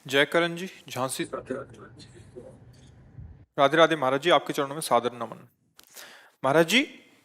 जय करण जी, झांसी। राधे राधे महाराज जी, आपके चरणों में सादर नमन। महाराज जी,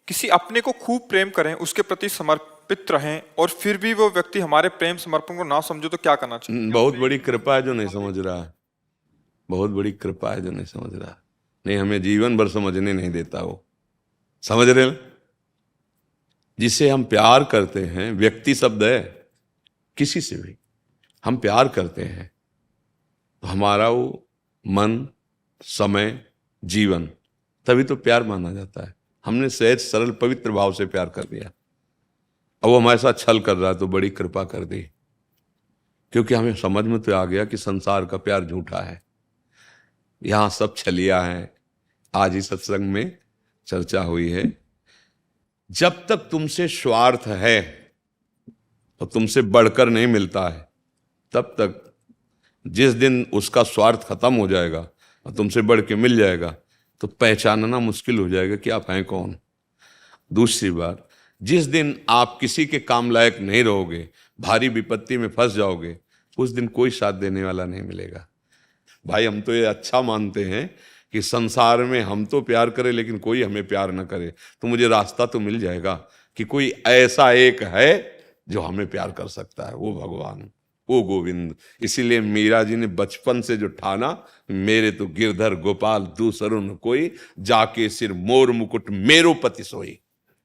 किसी अपने को खूब प्रेम करें, उसके प्रति समर्पित रहें और फिर भी वो व्यक्ति हमारे प्रेम समर्पण को ना समझो तो क्या करना चाहिए? बहुत बड़ी कृपा है जो नहीं समझ रहा। बहुत बड़ी कृपा है जो नहीं समझ रहा। नहीं, हमें जीवन भर समझने नहीं देता वो। समझ रहे हो? जिसे हम प्यार करते हैं, व्यक्ति शब्द है, किसी से भी हम प्यार करते हैं तो हमारा वो मन, समय, जीवन, तभी तो प्यार माना जाता है। हमने सहज सरल पवित्र भाव से प्यार कर दिया। अब वो हमारे साथ छल कर रहा है तो बड़ी कृपा कर दी, क्योंकि हमें समझ में तो आ गया कि संसार का प्यार झूठा है। यहां सब छलिया है। आज ही सत्संग में चर्चा हुई है, जब तक तुमसे स्वार्थ है तो तुमसे बढ़कर नहीं मिलता है, तब तक जिस दिन उसका स्वार्थ खत्म हो जाएगा और तुमसे बढ़ के मिल जाएगा तो पहचानना मुश्किल हो जाएगा कि आप हैं कौन। दूसरी बात, जिस दिन आप किसी के काम लायक नहीं रहोगे, भारी विपत्ति में फंस जाओगे, उस दिन कोई साथ देने वाला नहीं मिलेगा। भाई, हम तो ये अच्छा मानते हैं कि संसार में हम तो प्यार करें लेकिन कोई हमें प्यार न करे, तो मुझे रास्ता तो मिल जाएगा कि कोई ऐसा एक है जो हमें प्यार कर सकता है, वो भगवान, वो गोविंद। इसीलिए मीरा जी ने बचपन से जो ठाना, मेरे तो गिरधर गोपाल दूसरों न कोई, जाके सिर मोर मुकुट मेरो पति सोई।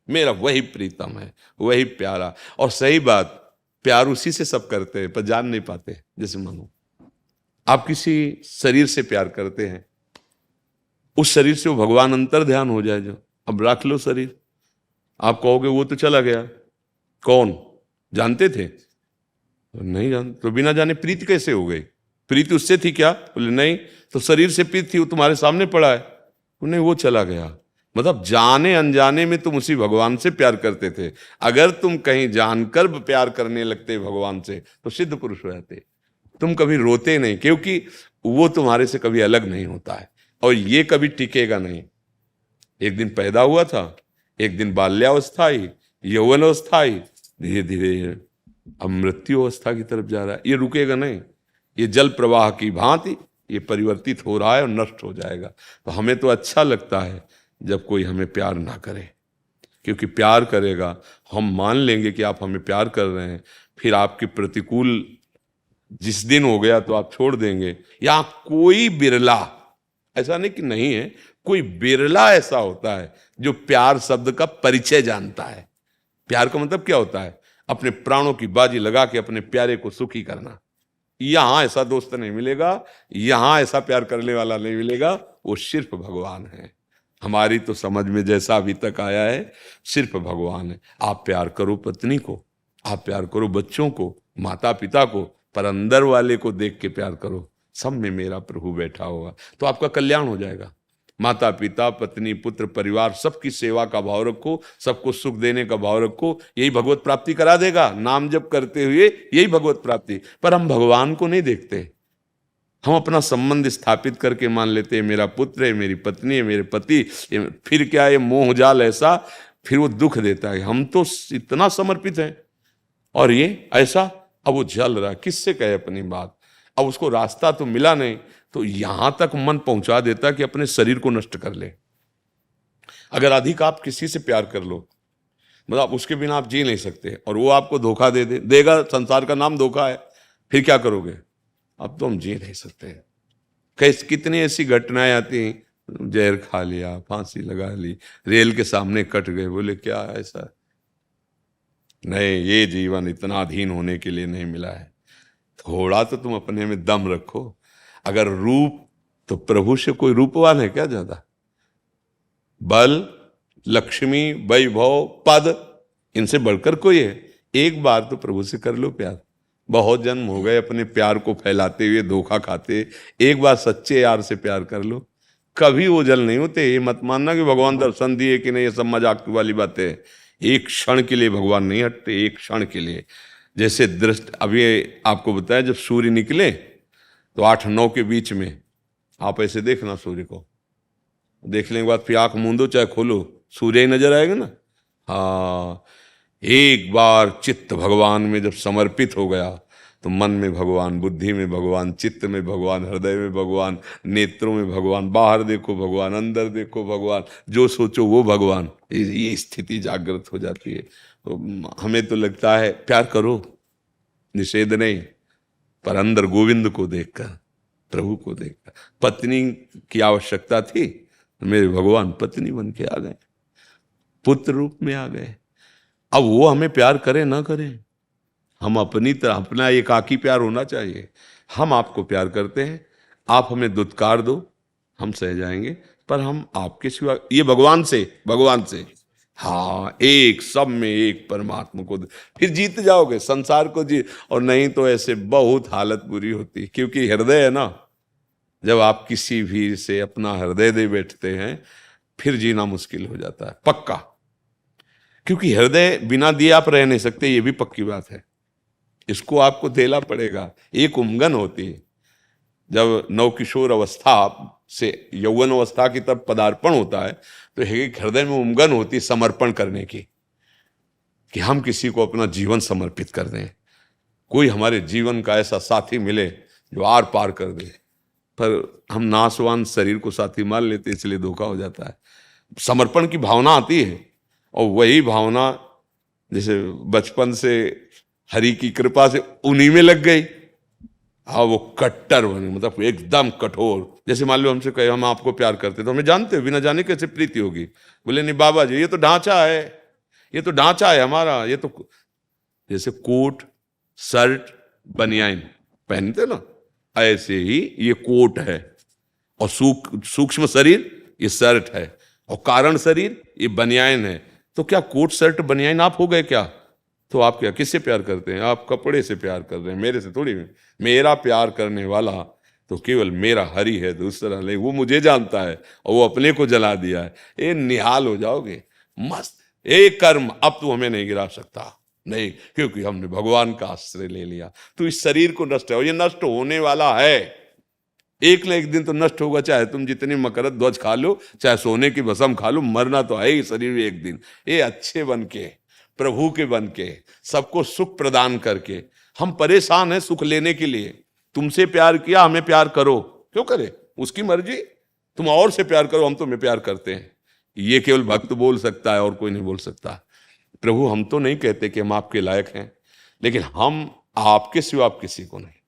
मेरा वही प्रीतम है, वही प्यारा। और सही बात, प्यार उसी से सब करते हैं पर जान नहीं पाते। जैसे मानो आप किसी शरीर से प्यार करते हैं, उस शरीर से वो भगवान अंतर ध्यान हो जाए जो, अब रख लो शरीर। आप कहोगे वो तो चला गया, कौन जानते थे? तो नहीं जानते, तो बिना जाने प्रीति कैसे हो गई? प्रीति उससे थी क्या? बोले नहीं, तो शरीर से प्रीति थी, वो तुम्हारे सामने पड़ा है। नहीं, वो चला गया। मतलब जाने अनजाने में तुम उसी भगवान से प्यार करते थे। अगर तुम कहीं जानकर प्यार करने लगते भगवान से तो सिद्ध पुरुष हो जाते। तुम कभी रोते नहीं, क्योंकि वो तुम्हारे से कभी अलग नहीं होता है और ये कभी टिकेगा नहीं। एक दिन पैदा हुआ था, एक दिन बाल्यावस्था आई, यौवनावस्था आई, धीरे धीरे अब मृत्यु अवस्था की तरफ जा रहा है। ये रुकेगा नहीं, ये जल प्रवाह की भांति ये परिवर्तित हो रहा है और नष्ट हो जाएगा। तो हमें तो अच्छा लगता है जब कोई हमें प्यार ना करे, क्योंकि प्यार करेगा, हम मान लेंगे कि आप हमें प्यार कर रहे हैं, फिर आपके प्रतिकूल जिस दिन हो गया तो आप छोड़ देंगे। या कोई बिरला, ऐसा नहीं कि नहीं है, कोई बिरला ऐसा होता है जो प्यार शब्द का परिचय जानता है। प्यार का मतलब क्या होता है? अपने प्राणों की बाजी लगा के अपने प्यारे को सुखी करना। यहां ऐसा दोस्त नहीं मिलेगा, यहां ऐसा प्यार करने वाला नहीं मिलेगा, वो सिर्फ भगवान है। हमारी तो समझ में जैसा अभी तक आया है, सिर्फ भगवान है। आप प्यार करो पत्नी को, आप प्यार करो बच्चों को, माता पिता को, पर अंदर वाले को देख के प्यार करो, सब में मेरा प्रभु बैठा होगा, तो आपका कल्याण हो जाएगा। माता पिता, पत्नी, पुत्र, परिवार, सबकी सेवा का भाव रखो, सबको सुख देने का भाव रखो, यही भगवत प्राप्ति करा देगा। नाम जप करते हुए यही भगवत प्राप्ति। पर हम भगवान को नहीं देखते, हम अपना संबंध स्थापित करके मान लेते हैं मेरा पुत्र है, मेरी पत्नी है, मेरे पति। फिर क्या, ये मोह जाल ऐसा, फिर वो दुख देता है। हम तो इतना समर्पित हैं और ये ऐसा। अब वो जल रहा है, किससे कहे अपनी बात? अब उसको रास्ता तो मिला नहीं, तो यहां तक मन पहुंचा देता कि अपने शरीर को नष्ट कर ले। अगर अधिक आप किसी से प्यार कर लो, मतलब उसके बिना आप जी नहीं सकते, और वो आपको धोखा देगा। संसार का नाम धोखा है। फिर क्या करोगे? अब तो हम जी नहीं सकते। कैसे कितनी ऐसी घटनाएं आती हैं, जहर खा लिया, फांसी लगा ली, रेल के सामने कट गए, बोले क्या ऐसा? नहीं, ये जीवन इतना अधीन होने के लिए नहीं मिला है। थोड़ा तो तुम अपने में दम रखो। अगर रूप, तो प्रभु से कोई रूपवान है क्या ज्यादा? बल, लक्ष्मी, वैभव, पद, इनसे बढ़कर कोई है? एक बार तो प्रभु से कर लो प्यार। बहुत जन्म हो गए अपने प्यार को फैलाते हुए, धोखा खाते। एक बार सच्चे यार से प्यार कर लो, कभी ओझल नहीं होते। ये मत मानना कि भगवान दर्शन दिए कि नहीं, ये सब मजाक वाली बातें है। एक क्षण के लिए भगवान नहीं हटते, एक क्षण के लिए। जैसे दृष्ट, अभी आपको बताया, जब सूर्य निकले तो 8-9 के बीच में आप ऐसे देखना सूर्य को, देखने के बाद फिर आंख मूंदो चाहे खोलो, सूर्य ही नजर आएगा ना। हाँ, एक बार चित्त भगवान में जब समर्पित हो गया तो मन में भगवान, बुद्धि में भगवान, चित्त में भगवान, हृदय में भगवान, नेत्रों में भगवान, बाहर देखो भगवान, अंदर देखो भगवान, जो सोचो वो भगवान। ये स्थिति जागृत हो जाती है। तो हमें तो लगता है प्यार करो, निषेध नहीं, पर अंदर गोविंद को देखकर, प्रभु को देखकर। पत्नी की आवश्यकता थी, मेरे भगवान पत्नी बन के आ गए, पुत्र रूप में आ गए। अब वो हमें प्यार करें ना करें, हम अपनी तरह, अपना एकाकी प्यार होना चाहिए। हम आपको प्यार करते हैं, आप हमें दुत्कार दो, हम सह जाएंगे, पर हम आपके सिवा, ये भगवान से हाँ, एक सब में एक परमात्मा को फिर जीत जाओगे संसार को जीत। और नहीं तो ऐसे बहुत हालत बुरी होती है, क्योंकि हृदय है ना, जब आप किसी भी से अपना हृदय दे बैठते हैं फिर जीना मुश्किल हो जाता है, पक्का। क्योंकि हृदय बिना दिए आप रह नहीं सकते, ये भी पक्की बात है, इसको आपको देना पड़ेगा। एक उमंगन होती है, जब नवकिशोर अवस्था से यौवन अवस्था की तरफ पदार्पण होता है, तो एक हृदय में उमंगन होती है समर्पण करने की, कि हम किसी को अपना जीवन समर्पित कर दें, कोई हमारे जीवन का ऐसा साथी मिले जो आर पार कर दे। पर हम नाशवान शरीर को साथी मान लेते, इसलिए धोखा हो जाता है। समर्पण की भावना आती है, और वही भावना जैसे बचपन से हरि की कृपा से उन्हीं में लग गई। हाँ, वो कट्टर बने, मतलब एकदम कठोर। जैसे मान लो हमसे कहे हम आपको प्यार करते, तो हमें जानते हो, बिना जाने कैसे प्रीति होगी। बोले नहीं बाबा जी, ये तो ढांचा है, ये तो ढांचा है हमारा, ये तो जैसे कोट शर्ट बनियान पहनते ना, ऐसे ही ये कोट है, और सूक्ष्म शरीर ये शर्ट है, और कारण शरीर ये बनियान है। तो क्या कोट शर्ट बनियान आप हो गए क्या? तो आप क्या किससे प्यार करते हैं? आप कपड़े से प्यार कर रहे हैं, मेरे से थोड़ी। मेरा प्यार करने वाला तो केवल मेरा हरि है, दूसरा नहीं। वो मुझे जानता है और वो अपने को जला दिया है। ये निहाल हो जाओगे, मस्त। एक कर्म अब तू हमें नहीं गिरा सकता, नहीं, क्योंकि हमने भगवान का आश्रय ले लिया। तो इस शरीर को नष्ट है, और ये नष्ट होने वाला है, एक न एक दिन तो नष्ट होगा। चाहे तुम जितनी मकरत ध्वज खा लो, चाहे सोने की भस्म खा लो, मरना तो है ही शरीर में एक दिन। ये अच्छे बन के, प्रभु के बन के, सबको सुख प्रदान करके, हम परेशान हैं सुख लेने के लिए। तुमसे प्यार किया, हमें प्यार करो, क्यों करे? उसकी मर्जी। तुम और से प्यार करो, हम तुम्हें प्यार करते हैं। ये केवल भक्त बोल सकता है, और कोई नहीं बोल सकता। प्रभु, हम तो नहीं कहते कि हम आपके लायक हैं, लेकिन हम आपके सिवा आप किसी को नहीं।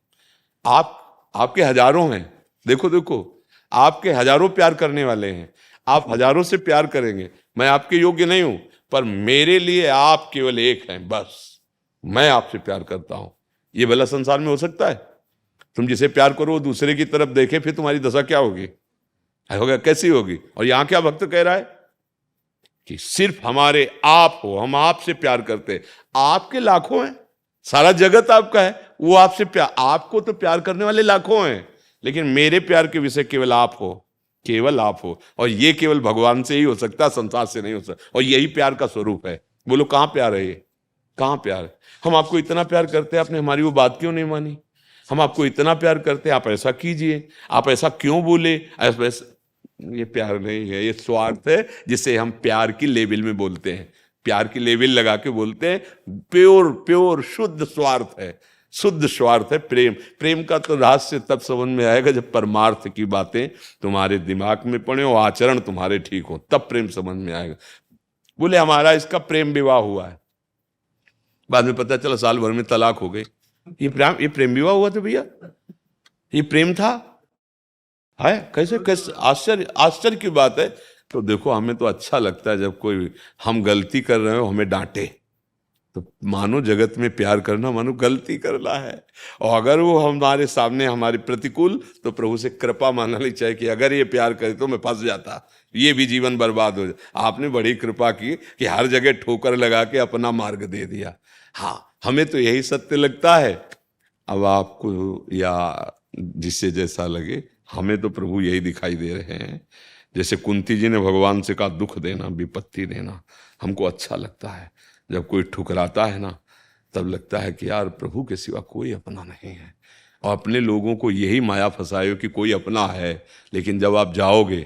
आपके हजारों हैं, देखो देखो, आपके हजारों प्यार करने वाले हैं, आप हजारों से प्यार करेंगे। मैं आपके योग्य नहीं हूं, पर मेरे लिए आप केवल एक हैं, बस मैं आपसे प्यार करता हूं। ये भला संसार में हो सकता है? तुम जिसे प्यार करो वो दूसरे की तरफ देखे, फिर तुम्हारी दशा क्या होगी? होगा कैसी होगी? और यहां क्या भक्त कह रहा है कि सिर्फ हमारे आप हो, हम आपसे प्यार करते हैं। आपके लाखों हैं, सारा जगत आपका है, वो आपसे प्यार, आपको तो प्यार करने वाले लाखों हैं, लेकिन मेरे प्यार के विषय केवल आप हो, केवल आप हो। और ये केवल भगवान से ही हो सकता, संसार से नहीं हो सकता। और यही प्यार का स्वरूप है। बोलो कहां प्यार है? ये कहां प्यार है? हम आपको इतना प्यार करते हैं, आपने हमारी वो बात क्यों नहीं मानी? हम आपको इतना प्यार करते हैं, आप ऐसा कीजिए, आप ऐसा क्यों बोले? ऐसा ये प्यार नहीं है, ये स्वार्थ है, जिसे हम प्यार की लेवल में बोलते हैं। प्यार की लेवल लगा के बोलते हैं, प्योर शुद्ध स्वार्थ है, शुद्ध स्वार्थ है प्रेम। प्रेम का तो रहस्य तब समझ में आएगा जब परमार्थ की बातें तुम्हारे दिमाग में पड़े और आचरण तुम्हारे ठीक हो, तब प्रेम समझ में आएगा। बोले हमारा इसका प्रेम विवाह हुआ है, बाद में पता चला साल भर में तलाक हो गई। ये प्रेम विवाह हुआ था भैया? ये प्रेम था? है कैसे कैसे? आश्चर्य की बात है। तो देखो, हमें तो अच्छा लगता है जब कोई हम गलती कर रहे हो हमें डांटे, तो मानो जगत में प्यार करना मानो गलती करना है। और अगर वो हमारे सामने हमारे प्रतिकूल, तो प्रभु से कृपा माननी चाहिए कि अगर ये प्यार करे तो मैं फंस जाता, ये भी जीवन बर्बाद हो जाए। आपने बड़ी कृपा की कि हर जगह ठोकर लगा के अपना मार्ग दे दिया। हाँ, हमें तो यही सत्य लगता है। अब आपको या जिससे जैसा लगे, हमें तो प्रभु यही दिखाई दे रहे हैं। जैसे कुंती जी ने भगवान से कहा दुख देना, विपत्ति देना, हमको अच्छा लगता है। जब कोई ठुकराता है ना, तब लगता है कि यार प्रभु के सिवा कोई अपना नहीं है। और अपने लोगों को यही माया फंसायो कि कोई अपना है, लेकिन जब आप जाओगे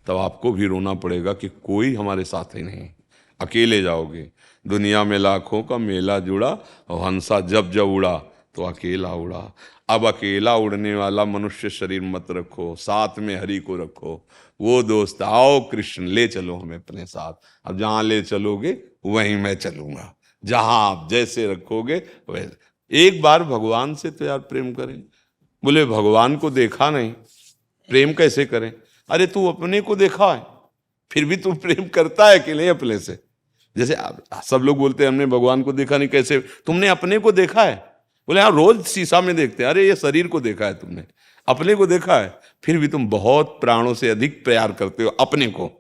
तब आपको भी रोना पड़ेगा कि कोई हमारे साथ ही नहीं, अकेले जाओगे। दुनिया में लाखों का मेला जुड़ा, और हंसा जब जब उड़ा, तो अकेला उड़ा। अब अकेला उड़ने वाला मनुष्य शरीर मत रखो, साथ में हरि को रखो। वो दोस्त, आओ कृष्ण ले चलो हमें अपने साथ, अब जहां ले चलोगे वहीं मैं चलूंगा, जहां आप जैसे रखोगे वैसे। एक बार भगवान से तो यार प्रेम करें। बोले भगवान को देखा नहीं, प्रेम कैसे करें? अरे तू अपने को देखा है, फिर भी तू प्रेम करता है कि नहीं अपने से? जैसे सब लोग बोलते हैं हमने भगवान को देखा नहीं, कैसे? तुमने अपने को देखा है? बोले हाँ, रोज शीशा में देखते हैं। अरे ये शरीर को देखा है तुमने, अपने को देखा है? फिर भी तुम बहुत प्राणों से अधिक प्यार करते हो अपने को।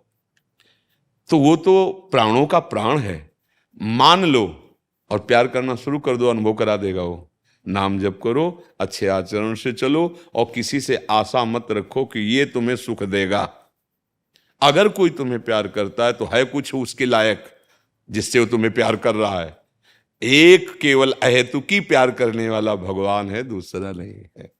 तो वो तो प्राणों का प्राण है, मान लो और प्यार करना शुरू कर दो, अनुभव करा देगा वो। नाम जप करो, अच्छे आचरण से चलो, और किसी से आशा मत रखो कि ये तुम्हें सुख देगा। अगर कोई तुम्हें प्यार करता है तो है कुछ उसके लायक जिससे वो तुम्हें प्यार कर रहा है। एक केवल अहेतुकी प्यार करने वाला भगवान है, दूसरा नहीं है।